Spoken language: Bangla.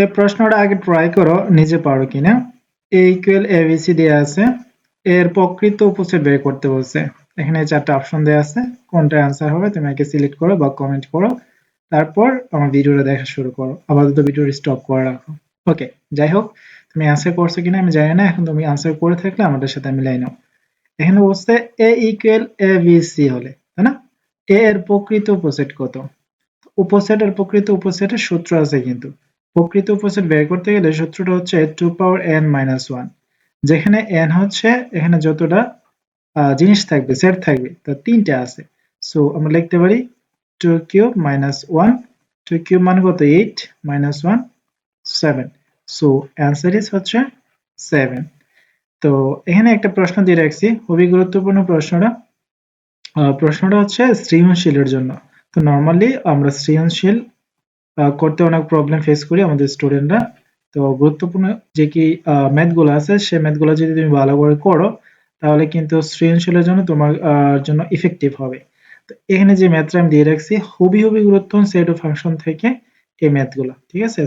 এই প্রশ্নটা আগে ট্রাই করো নিজে পারো কিনা। a ইকুয়াল abc দেয়া আছে, এর প্রকৃত উপসেট বের করতে বলছে। এখানে চারটা অপশন দেয়া আছে, কোনটা অ্যান্সার হবে তুমি আগে সিলেক্ট করো বা কমেন্ট করো, তারপর আমার ভিডিওটা দেখা শুরু করো, আপাতত ভিডিওটা স্টপ করে রাখো। ওকে, যাই হোক, তুমি অ্যান্সার করছো কিনা আমি জানি না, এখন তুমি অ্যান্সার করে থাকলে আমাদের সাথে মিলাই নাও। এখানে বলছে a ইকুয়াল abc হলে, তাই না? a এর প্রকৃত উপসেট কত? উপসেট আর প্রকৃত উপসেটের সূত্র আছে কিন্তু। প্রকৃত উপসেট বের করতে গেলে সূত্রটা হচ্ছে 2 পাওয়ার n মাইনাস 1, যেখানে n হচ্ছে এখানে যতটা জিনিস থাকবে, সেট থাকবে, তো তিনটে আছে। সো আমরা লিখতে পারি 2 কিউব মাইনাস 1, 2 কিউব মানে কত? 8 মাইনাস 1 7। সো অ্যান্সার ইজ হচ্ছে 7। তো এখানে একটা প্রশ্ন দিয়ে রাখছি, খুবই গুরুত্বপূর্ণ প্রশ্নটা। প্রশ্নটা হচ্ছে সৃজনশীলের জন্য। তো নরমালি আমরা সৃজনশীল করতে অনেক প্রবলেম ফেস করি আমাদের স্টুডেন্টরা। তো গুরুত্বপূর্ণ যে কি ম্যাথগুলো আছে, সেই ম্যাথগুলো যদি তুমি ভালো করে করো তাহলে কিন্তু সৃজনশীলের জন্য তোমার জন্য ইফেক্টিভ হবে। তো এখানে যে ম্যাথটা আমি দিয়ে রাখছি, হুবহু গুরুত্বপূর্ণ সেট অফ ফাংশন থেকে এই ম্যাথগুলো, ঠিক আছে?